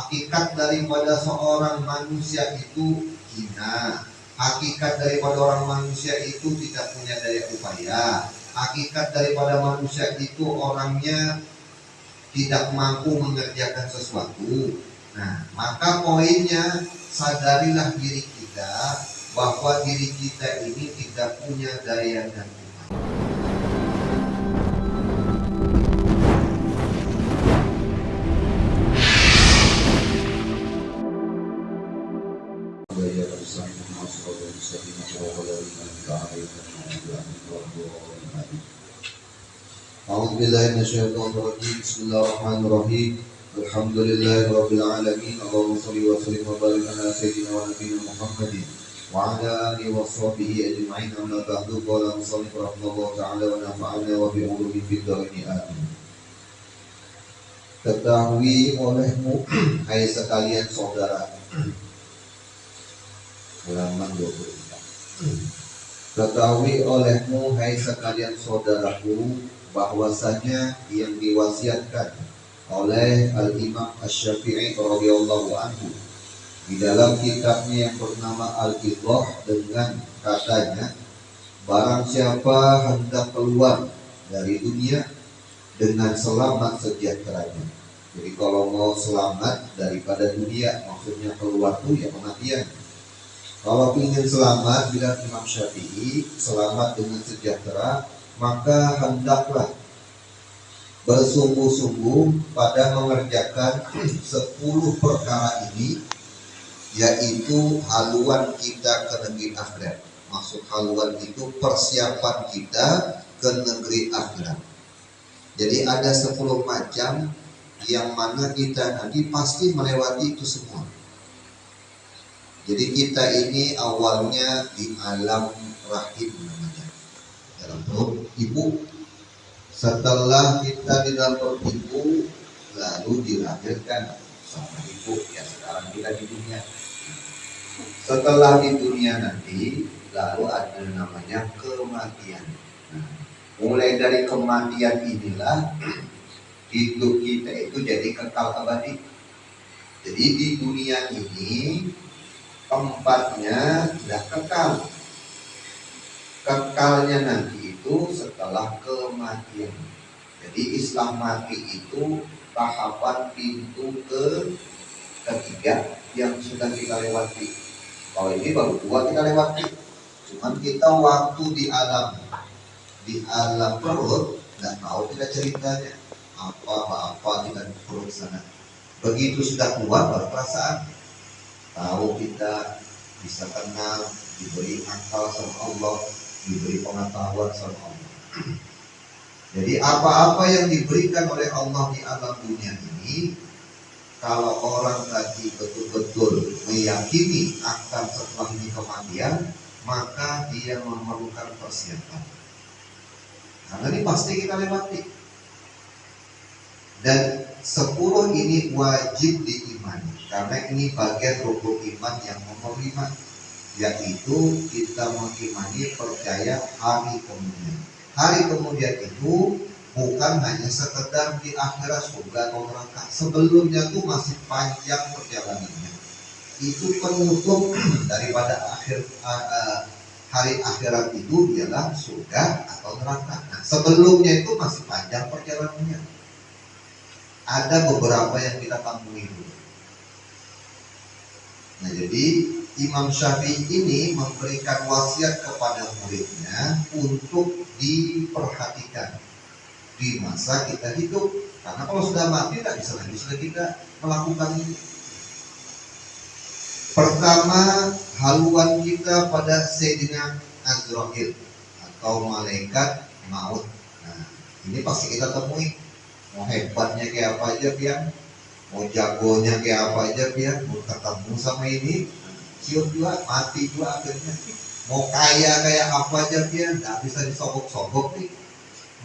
Hakikat daripada seorang manusia itu hina. Hakikat daripada orang manusia itu tidak punya daya upaya. Hakikat daripada manusia itu orangnya tidak mampu mengerjakan sesuatu. Nah, maka poinnya sadarilah diri kita bahwa diri kita ini tidak punya daya dan upaya. A'udzubillahiminasyaitonirrajim. Bismillahirrahmanirrahim. Alhamdulillahirabbil alamin. Allahumma shalli wa sallim wa barik ala sayyidina wa nabiyyina Muhammadin wa ala alihi wa sahbihi ajma'in. Amma ba'du. Qala musannif rahimahullah ta'ala wa nafa'ana wa bi ulumihi fid dharain amin. Ketahui olehmu hai sekalian saudara. Halaman 24. Ketahui olehmu hai sekalian saudaraku bahwasanya yang diwasiatkan oleh Al-Imam Asy-Syafi'i radhiyallahu anhu di dalam kitabnya yang bernama Al-Idah dengan katanya, barang siapa hendak keluar dari dunia dengan selamat sejahteranya. Jadi kalau mau selamat daripada dunia, maksudnya keluar tuh ya kematian. Kalau ingin selamat, bilang Imam Syafi'i, selamat dengan sejahtera, maka hendaklah bersungguh-sungguh pada mengerjakan 10 perkara ini, yaitu haluan kita ke negeri akhirat. Maksud haluan itu persiapan kita ke negeri akhirat. Jadi ada 10 macam yang mana kita nanti pasti melewati itu semua. Jadi kita ini awalnya di alam rahim namanya, dalam perut ibu. Setelah kita di dalam perut ibu, lalu dilahirkan sama ibu. Ya sekarang kita di dunia. Setelah di dunia nanti, lalu ada namanya kematian. Nah, mulai dari kematian inilah hidup kita itu jadi kekal abadi. Jadi di dunia ini tempatnya tidak kekal. Kekalnya nanti itu setelah kematian. Jadi Islam mati itu tahapan pintu ketiga yang sudah kita lewati. Kalau ini baru 2 kita lewati. Cuman kita waktu di alam perut nggak tahu kita ceritanya apa kita di perut sana. Begitu sudah keluar baru perasaan. Tahu kita bisa kenal, diberi akal sama Allah, diberi pengetahuan sama Allah. Jadi apa-apa yang diberikan oleh Allah di alam dunia ini, kalau orang tadi betul-betul meyakini akan setelah ini kematian, maka dia memerlukan persiapan. Karena ini pasti kita lewati. Dan 10 ini wajib diimani, karena ini bagian rukun iman yang nomor 5, yaitu kita mengimani percaya hari kemudian. Hari kemudian itu bukan hanya sekedar di akhirat surga atau neraka. Sebelumnya itu masih panjang perjalanannya. Itu penutup daripada hari akhirat itu ialah surga atau neraka. Nah, sebelumnya itu masih panjang perjalanannya. Ada beberapa yang kita temui dulu. Nah, jadi Imam Syafi'i ini memberikan wasiat kepada muridnya untuk diperhatikan di masa kita hidup. Karena kalau sudah mati tidak bisa lagi sudah kita melakukan ini. Pertama, haluan kita pada Sayyidina Azrail atau malaikat maut. Nah, ini pasti kita temui. Mau hebatnya kayak apa aja pian, mau jagonya kayak apa aja pian, mau ketemu sama ini, cium juga, mati juga akhirnya. Mau kaya kayak apa aja pian, nggak bisa disogok-sogok nih.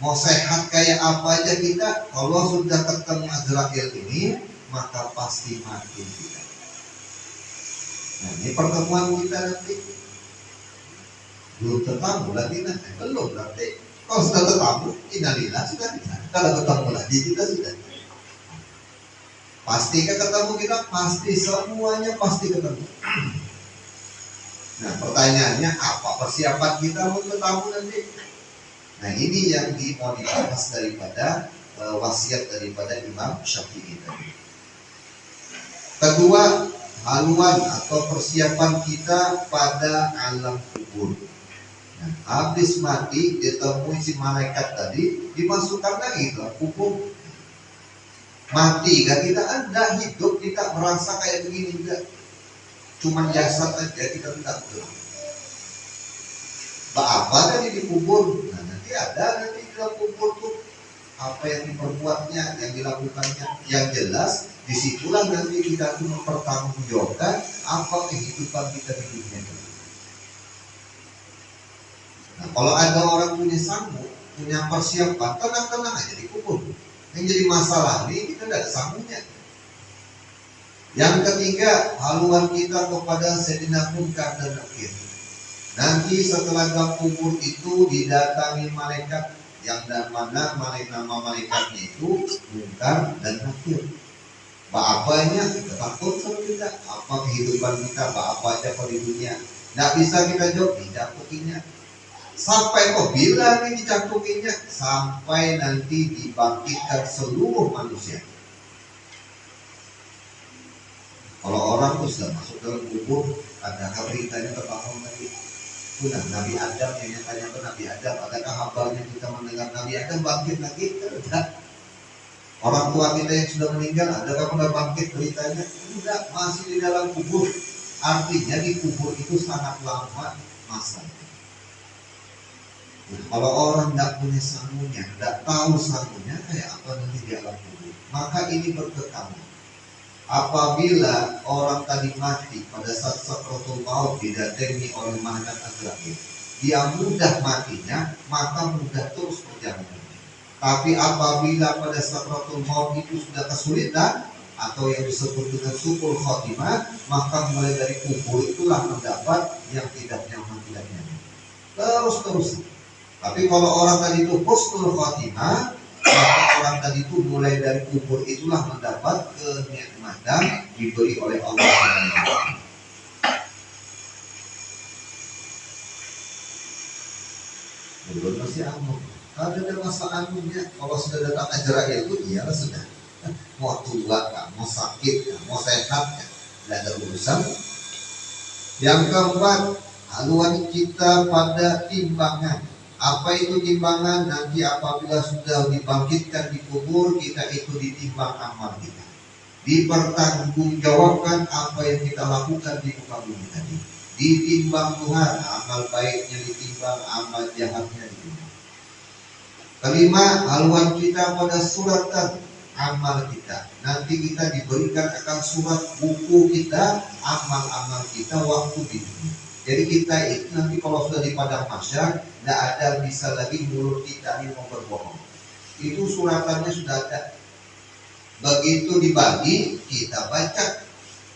Mau sehat kayak apa aja kita, kalau sudah ketemu Azrail ini, maka pasti mati kita. Nah, ini pertemuan kita nanti. Belum ketemu lagi nanti, belum nanti. Kalau sudah ketemu, innalillah sudah bisa. Kalau ketemu lagi kita sudah. Pasti ketemu kita? Pasti, semuanya pasti ketemu. Nah pertanyaannya, apa persiapan kita untuk ketemu nanti? Nah ini yang mau dibahas daripada wasiat daripada Imam Syafi'i tadi. Kedua, haluan atau persiapan kita pada alam kubur. Nah, habis mati ditemui si malaikat tadi, dimasukkan lagi ke kubur. Mati kan kita ada, hidup kita merasa kayak begini enggak. Cuman jasad aja kita tidak tahu. Apa tadi dikubur? Nah, nanti di dalam kubur tuh apa yang diperbuatnya, yang dilakukannya. Yang jelas disitulah nanti kita tuh mempertanggungjawabkan apa kehidupan kita di dunia ini. Nah, kalau ada orang punya sanggup, punya persiapan, tenang-tenang aja dikubur. Yang jadi masalah ini kita tidak ada sambungnya. Yang ketiga, haluan kita kepada Sayyidina Munkar dan Nakir. Nanti setelah dalam kubur itu didatangi malaikat yang mana nama malaikatnya itu Munkar dan Nakir. Apanya kita takut sama kita, apa kehidupan kita, apa aja di dunia. Nggak bisa kita jawab, dicakukinya. Sampai kok bila ini dicakukinya? Sampai nanti dibangkitkan seluruh manusia. Kalau orang tuh sudah masuk dalam kubur, ada beritanya terbangun lagi. Sudah Nabi Adam yang tanya ke Nabi Adam, adakah kabarnya kita mendengar Nabi Adam bangkit lagi? Tidak. Orang tua kita yang sudah meninggal, adakah pernah bangkit beritanya? Tidak, masih di dalam kubur. Artinya di kubur itu sangat lama masanya. Nah, kalau orang tidak punya sangunya, tidak tahu sangunya kayak apa nanti di alam kubur, maka ini berkekalan. Apabila orang tadi mati pada saat sakratul maut didatangi oleh malaikat Azrail, dia mudah matinya, maka mudah terus perjalanannya. Tapi apabila pada sakratul maut itu sudah kesulitan atau yang disebut dengan su'ul khotimah, maka mulai dari kubur itulah mendapat yang tidak nyaman, tidak nyaman. Terus. Tapi kalau orang tadi itu husnul khotimah, maka orang tadi itu mulai dari kubur itulah mendapat kenikmatan diberi oleh Allah. Belum masih anu. Kalau ada masa anunya, kalau sudah datang Azrail itu iyalah sudah. Mau tua kah, mau sakit kah, mau sehat kah, tidak ada urusan. Yang keempat, haluan kita pada timbangan. Apa itu timbangan? Nanti apabila sudah dibangkitkan di kubur, kita itu ditimbang amal kita. Dipertanggungjawabkan apa yang kita lakukan di muka bumi tadi. Ditimbang Tuhan, amal baiknya ditimbang, amal jahatnya ditimbang. Kelima, haluan kita pada suratan amal kita. Nanti kita diberikan akan surat buku kita, amal-amal kita waktu di dunia. Jadi kita itu nanti kalau sudah di padang mahsyar, tidak ada bisa lagi mulut kita ini mau berbohong. Itu suratannya sudah ada. Begitu dibagi, kita baca.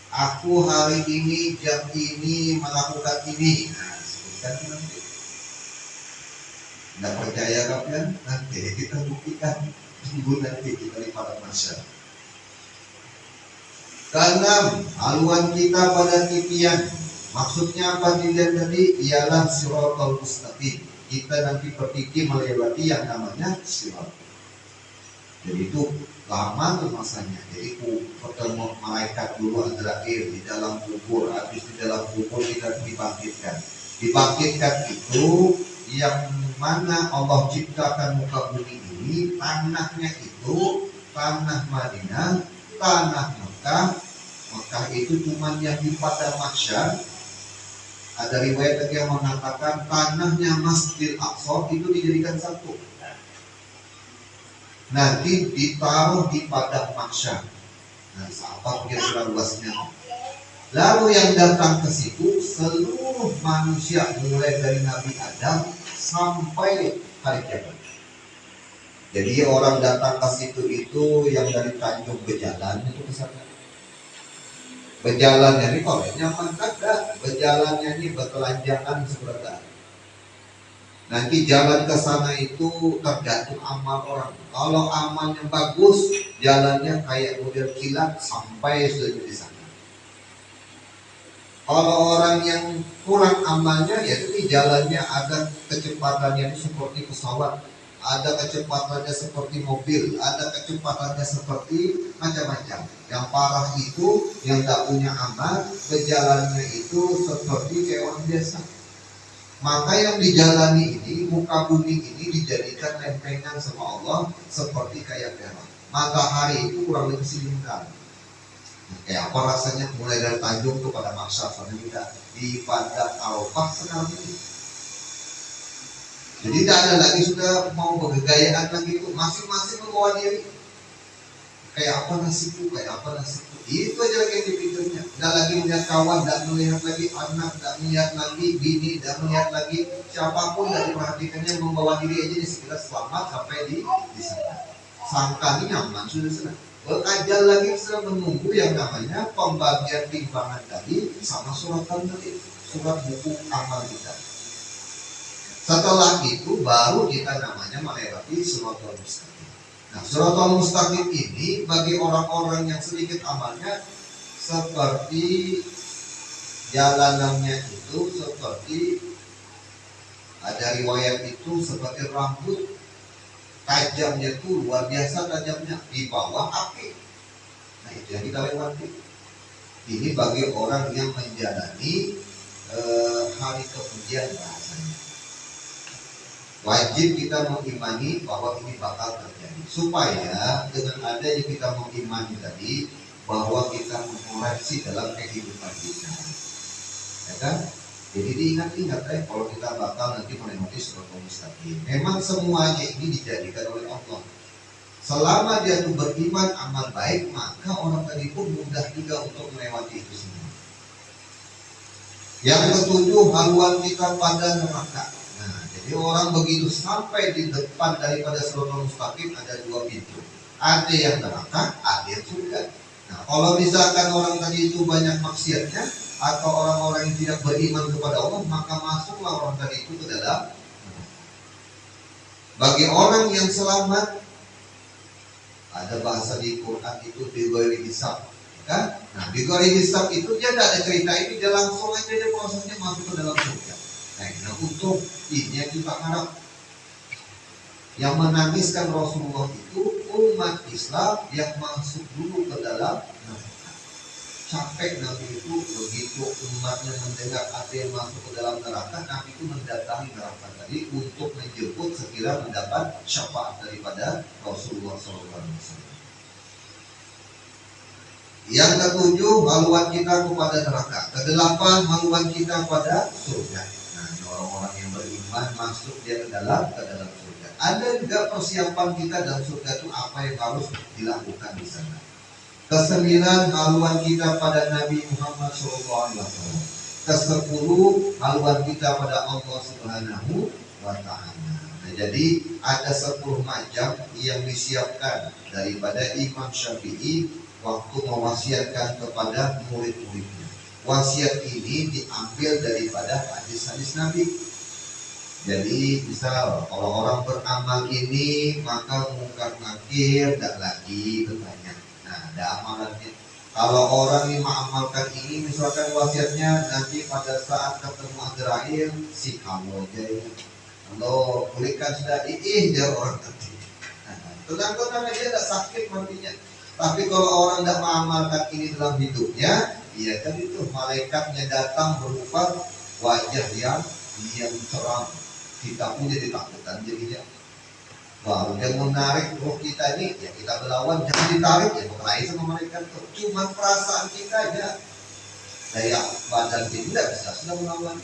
Aku hari ini, jam ini, melakukan ini. Nah, sebutkan nanti. Tidak percaya kan? Nanti kita buktikan. Tunggu nanti kita di padang mahsyar. Keenam, haluan kita pada titian. Maksudnya apa dilihat tadi? Ialah siratal mustaqim. Kita nanti berpikir melewati yang namanya sirat. Jadi itu lama tuh masanya. Jadi ketemu malaikat dulu Azrail di dalam kubur. Habis di dalam kubur kita dibangkitkan. Dibangkitkan itu yang mana Allah ciptakan muka bumi ini, tanahnya itu tanah Madinah, tanah Mekah. Mekah itu cuma yang di padang mahsyar. Ada riwayat lagi yang mengatakan tanahnya Masjidil Aqsa itu dijadikan satu. Nanti ditaruh di padang mahsyar. Nah, apa kira-kira luasnya? Lalu yang datang ke situ seluruh manusia mulai dari Nabi Adam sampai hari kiamat. Jadi orang datang ke situ itu yang dari Tanjung Bejalan itu ke sana. Berjalannya ini kalau nyaman kada, berjalannya ini bertelanjangan sebentar. Nanti jalan ke sana itu tergantung amal orang. Kalau amalnya bagus, jalannya kayak model kilat sampai sudah di sana. Kalau orang yang kurang amalnya, ya itu jalannya ada kecepatannya seperti pesawat, ada kecepatannya seperti mobil, ada kecepatannya seperti macam-macam. Yang parah itu yang tak punya amal, berjalannya itu seperti kayak orang biasa. Maka yang dijalani ini, muka bumi ini dijadikan lempengan sama Allah seperti kayak perak. Matahari itu kurang lebih selingkar. Kayak apa rasanya mulai dari Tanjung kepada Maksar sampai kita di Padang Arafah sekarang ini. Jadi tidak ada lagi sudah mau bergayaan lagi itu, masing-masing membawa diri. Kayak apa nasibku, kayak apa nasibku. Itu aja lagi yang dipikirnya. Tidak lagi melihat kawan, tidak melihat lagi anak, tidak melihat lagi bini, tidak melihat lagi siapapun dari perhatikannya membawa diri aja di sekitar selamat sampai di sana. Sangka ini nyaman sudah senang. Berajal lagi sedang menunggu yang namanya pembagian timbangan tadi sama surat tadi, surat buku amal kita. Setelah itu baru kita namanya melewati Shiratal Mustaqim. Nah, Shiratal Mustaqim ini bagi orang-orang yang sedikit amalnya seperti jalanannya itu seperti ada riwayat itu seperti rambut, tajamnya itu luar biasa tajamnya di bawah api. Nah itu yang kita lewati. Ini bagi orang yang menjalani hari kemudian bahasanya. Wajib kita mengimani bahwa ini bakal terjadi. Supaya dengan adanya kita mengimani tadi bahwa kita mengoreksi dalam kehidupan kita. Ya kan? Jadi diingat-ingat kalau kita bakal nanti melewati Shiratal Mustaqim. Memang semuanya ini dijadikan oleh Allah. Selama dia itu beriman amal baik, maka orang tadi pun mudah juga untuk melewati itu semua. Yang ketujuh, haluan kita pada neraka. Nah, jadi orang begitu sampai di depan daripada Shiratal Mustaqim ada dua pintu. Ada yang neraka, ada yang surga. Nah, kalau misalkan orang tadi itu banyak maksiatnya, atau orang-orang yang tidak beriman kepada Allah, maka masuklah orang tadi itu ke dalam. Bagi orang yang selamat, ada bahasa di Quran itu bighairi hisab, kan? Nah, bighairi hisab itu dia tidak ada cerita ini, dia langsung aja dia prosesnya masuk ke dalam surga. Nah, untuk ini yang kita harap. Yang menangiskan Rasulullah itu umat Islam yang masuk dulu ke dalam neraka. Capek Nabi itu begitu umatnya mendengar ada yang masuk ke dalam neraka, Nabi itu mendatangi neraka tadi untuk menjemput sekira mendapat syafaat daripada Rasulullah SAW. Yang ketujuh, haluan kita kepada neraka. Kedelapan, haluan kita pada surga. Nah, orang-orang yang beriman masuk dia ke dalam surga. Ada juga persiapan kita dalam surga itu apa yang harus dilakukan di sana. Kesembilan, haluan kita pada Nabi Muhammad SAW. Kesepuluh, haluan kita pada Allah Subhanahu wa Ta'ala. Nah, jadi ada 10 macam yang disiapkan daripada Imam Syafi'i waktu mewasiatkan kepada murid-muridnya. Wasiat ini diambil daripada hadis-hadis Nabi. Jadi misal kalau orang beramal ini maka mungkar nakir tidak lagi bertanya. Nah, ada amalannya. Kalau orang yang mengamalkan ini, misalkan wasiatnya nanti pada saat ketemu Azrail, si kamu aja ya. Kalau berikan sudah dia orang tadi. Tenang-tenang aja, tidak sakit matinya. Tapi kalau orang tidak mengamalkan ini dalam hidupnya, ya kan itu malaikatnya datang berupa wajah yang cerah. Kita pun jadi takutan jadinya. Baru dia menarik roh kita ini, ya kita berlawan, jangan ditarik, ya berkelahi sama mereka. Cuma perasaan kita aja, daya badan kita tidak bisa sudah melawan.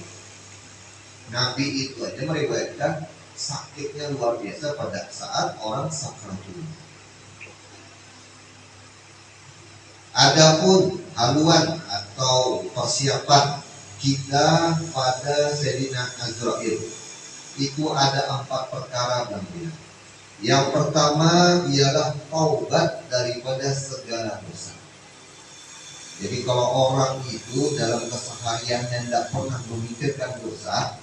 Nabi itu aja meriwayatkan sakitnya luar biasa pada saat orang sakratul. Adapun haluan atau persiapan kita pada Sayyidina Azrail itu ada 4 perkara berbeda. Yang pertama ialah taubat daripada segala dosa. Jadi kalau orang itu dalam kesehariannya tidak pernah memikirkan dosa,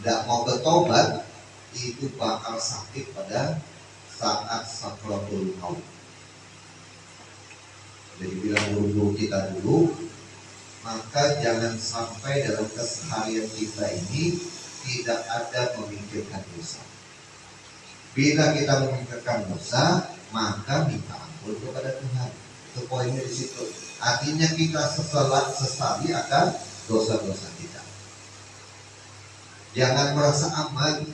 tidak mau bertobat, itu bakal sakit pada saat sakratul maut. Jadi bilang guru-guru kita dulu, maka jangan sampai dalam keseharian kita ini tidak ada memikirkan dosa. Bila kita memikirkan dosa, maka minta ampun kepada Tuhan. Itu poinnya di situ. Artinya kita sesali akan dosa-dosa kita. Jangan merasa aman.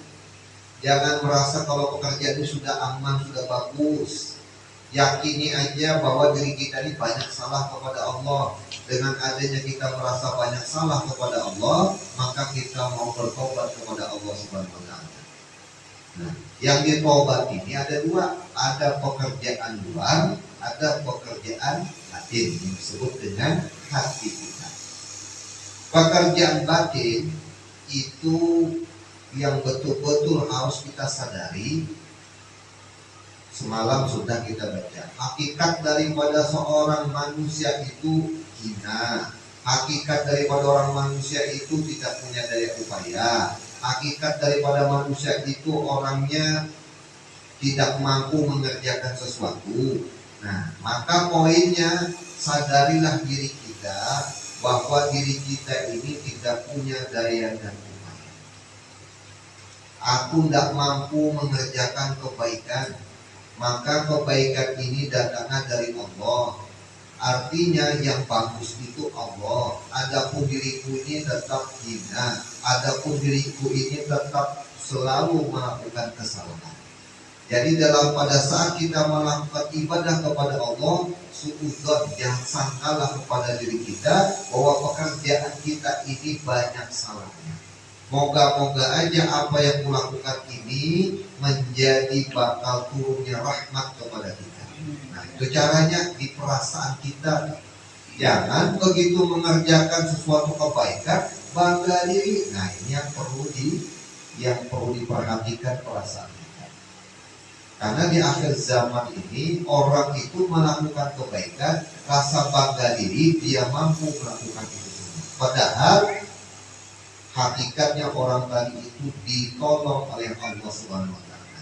Jangan merasa kalau pekerjaan ini sudah aman, sudah bagus. Yakini aja bahwa diri kita ini banyak salah kepada Allah. Dengan adanya kita merasa banyak salah kepada Allah, maka kita mau bertobat kepada Allah Subhanahu wa Ta'ala. Nah, yang ditobat ini ada dua, ada pekerjaan luar, ada pekerjaan batin yang disebut dengan hati kita. Pekerjaan batin itu yang betul-betul harus kita sadari. Semalam sudah kita baca, hakikat daripada seorang manusia itu hina. Hakikat daripada orang manusia itu tidak punya daya upaya. Hakikat daripada manusia itu orangnya tidak mampu mengerjakan sesuatu. Nah, maka poinnya sadarilah diri kita bahwa diri kita ini tidak punya daya dan upaya. Aku tidak mampu mengerjakan kebaikan, maka kebaikan ini datangnya dari Allah. Artinya yang bagus itu Allah. Adapun diriku ini tetap hina. Adapun diriku ini tetap selalu melakukan kesalahan. Jadi dalam pada saat kita melakukan ibadah kepada Allah, suudzon, jangan sangkalah kepada diri kita bahwa pekerjaan kita ini banyak salahnya. Moga-moga aja apa yang kulakukan ini menjadi bakal turunnya rahmat kepada kita. Nah, itu caranya di perasaan kita. Jangan begitu mengerjakan sesuatu kebaikan bangga diri. Nah, ini yang perlu diperhatikan perasaan kita. Karena di akhir zaman ini orang itu melakukan kebaikan, rasa bangga diri dia mampu melakukan itu semua. Padahal hakikatnya orang tadi itu ditolong oleh Allah Subhanahu wa Ta'ala.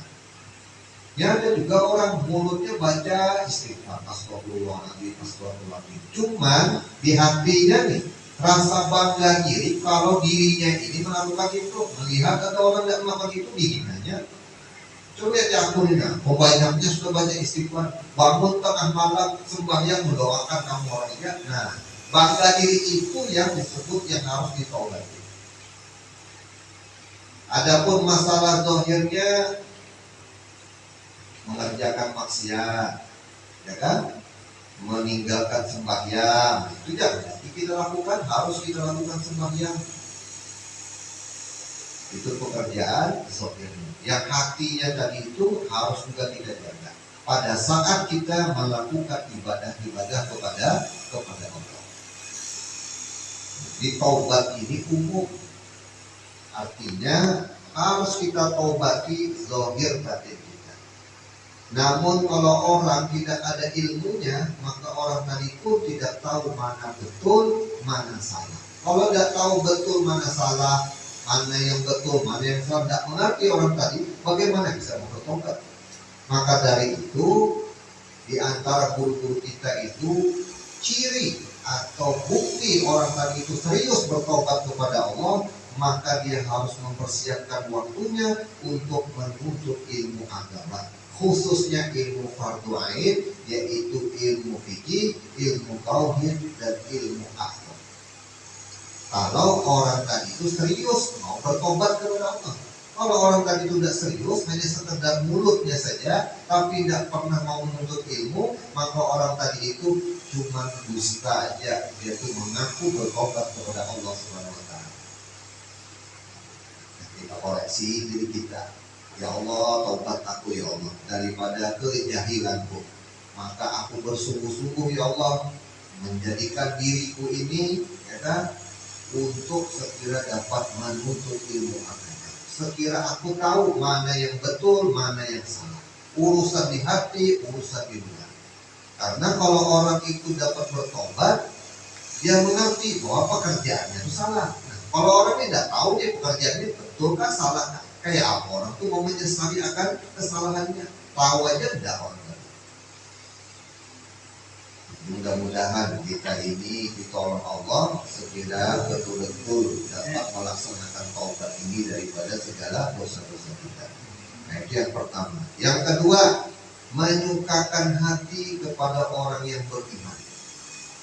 Ya, ada juga orang mulutnya baca istighfar, astagfirullahaladzim, astagfirullahaladzim. Cuman di hatinya nih rasa bangga diri kalau dirinya ini melakukan itu. Melihat ada orang yang melakukan itu, dihinanya. Coba ya aku ini, banyaknya sudah baca istighfar, bangun tengah malam sembahyang mendoakan kamu orang ini. Nah, bangga diri itu yang disebut yang harus ditolak. Adapun masalah zahirnya mengerjakan maksiat, ya kan, meninggalkan sembahyang, itu jangan kita lakukan, harus kita lakukan sembahyang. Itu pekerjaan zahirnya. Yang hatinya tadi itu harus juga kita jaga pada saat kita melakukan ibadah-ibadah kepada Allah. Di taubat ini umum. Artinya harus kita taubati zahir batin kita. Namun kalau orang tidak ada ilmunya, maka orang tadi pun tidak tahu mana betul, mana salah. Kalau tidak tahu betul mana salah, mana yang betul, mana yang salah, tidak mengerti orang tadi, bagaimana bisa bertobat? Maka dari itu, di antara guru-guru kita itu ciri atau bukti orang tadi itu serius bertobat kepada Allah, maka dia harus mempersiapkan waktunya untuk menuntut ilmu agama, khususnya ilmu fardu ain, yaitu ilmu fikih, ilmu tauhid, dan ilmu akhlak. Kalau orang tadi itu serius mau bertobat kepada Allah, kalau orang tadi itu tidak serius, hanya sekedar mulutnya saja, tapi tidak pernah mau menuntut ilmu, maka orang tadi itu cuma dusta aja, dia itu mengaku bertobat kepada Allah Subhanahu wa Ta'ala. Kita koreksi diri kita, ya Allah, taubat aku ya Allah daripada kejahilanku, maka aku bersungguh-sungguh ya Allah menjadikan diriku ini, ya kan, untuk sekira dapat menuntut ilmu agama. Sekira aku tahu mana yang betul, mana yang salah, urusan di hati, urusan di luar. Karena kalau orang itu dapat bertobat, dia mengerti bahwa pekerjaannya itu salah. Nah, Kalau orang ini tidak tahu dia pekerjaannya betul kan salah kan? Kayak apa orang tuh mau menyesali akan kesalahannya? Tahu aja tidak orang. Mudah-mudahan kita ini ditolong Allah segera betul-betul dapat melaksanakan taubat ini daripada segala dosa-dosa kita. Nah, itu yang pertama. Yang kedua, menyukakan hati kepada orang yang beriman.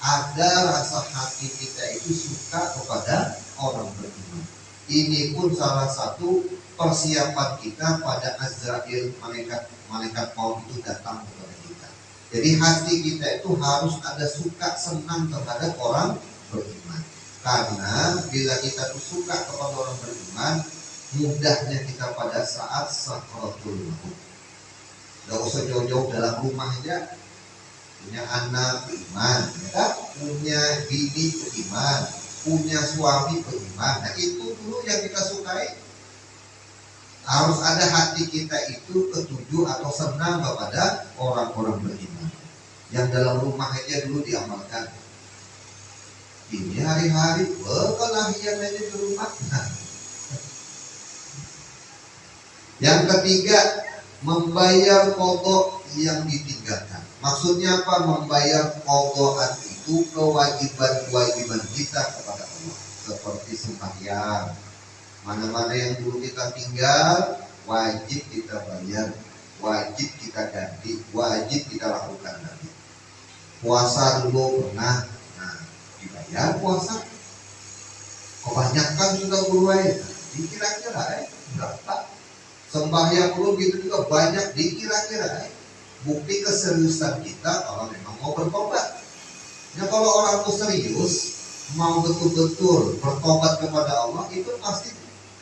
Ada rasa hati kita itu suka kepada orang beriman. Ini pun salah satu persiapan kita pada Azrail, malaikat maut itu datang kepada kita. Jadi hati kita itu harus ada suka senang terhadap orang beriman. Karena bila kita tuh suka kepada orang beriman, mudahnya kita pada saat sakaratul maut. Gak usah jauh-jauh dalam rumah aja, punya anak beriman, ya, punya bini beriman, punya suami beriman. Nah itu dulu yang kita sukai. Harus ada hati kita itu ketujuh atau senang kepada orang-orang beriman. Yang dalam rumah aja dulu diamalkan. Ini hari-hari berkelahian aja di rumah. Nah. Yang ketiga, membayar qadha yang ditinggalkan. Maksudnya apa? Membayar qadhaan itu kewajiban-kewajiban kita kepada Allah. Seperti sembahyang. Mana-mana yang dulu kita tinggal, wajib kita bayar, wajib kita ganti, wajib kita lakukan lagi. Puasa dulu pernah, nah dibayar puasa. Kebanyakan sudah berwajib, dikira-kira berapa? Sembahyang dulu gitu juga banyak, dikira-kira. Bukti keseriusan kita kalau memang mau bertobat. Ya kalau orang itu serius, mau betul-betul bertobat kepada Allah, itu pasti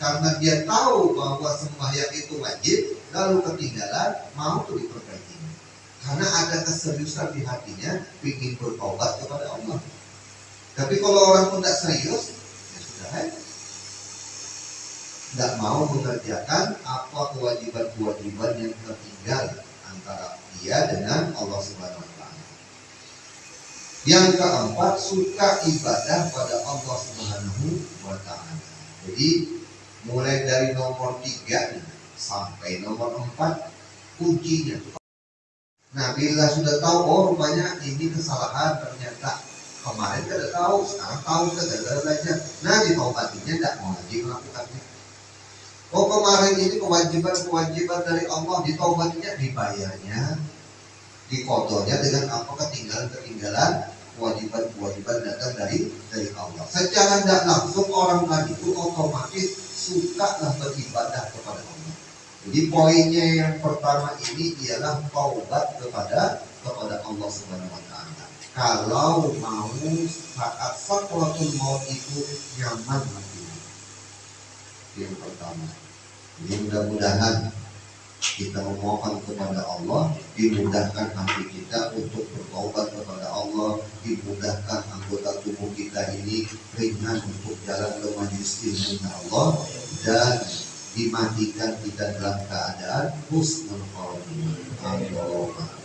karena dia tahu bahwa sembahyang itu wajib, lalu ketinggalan, mau tuh diperbaiki. Karena ada keseriusan di hatinya, ingin bertobat kepada Allah. Tapi kalau orang pun tidak serius, ya sudah, tidak mau mengerjakan apa kewajiban-kewajiban yang tertinggal antara dia dengan Allah Subhanahu Wa Taala. Yang keempat, suka ibadah pada Allah Subhanahu Wa Taala. Jadi mulai dari nomor 3 sampai nomor 4 kuncinya. Nah bila sudah tahu, oh rupanya ini kesalahan, ternyata kemarin tidak tahu, sekarang tahu, sudah belajar. Nah ditaubatinya tidak mau lagi melakukannya. Oh kemarin ini kewajiban-kewajiban dari Allah, ditaubatinya, dibayarnya, diqadhanya dengan apa? Ketinggalan-ketinggalan kewajiban-kewajiban datang dari Allah. Secara tidak langsung orang tadi itu otomatis sukalah beribadah kepada Allah. Jadi poinnya yang pertama ini ialah taubat kepada Allah Subhanahu Wa Taala. Kalau mau saat sakaratul maut itu nyaman hatinya. Yang pertama. Jadi mudah-mudahan kita memohon kepada Allah, dimudahkan hati kita untuk bertobat kepada Allah, dimudahkan anggota tubuh kita ini ringan untuk jalan ke majelis ilmu Allah, dan dimatikan kita dalam keadaan husnul khotimah. Amin.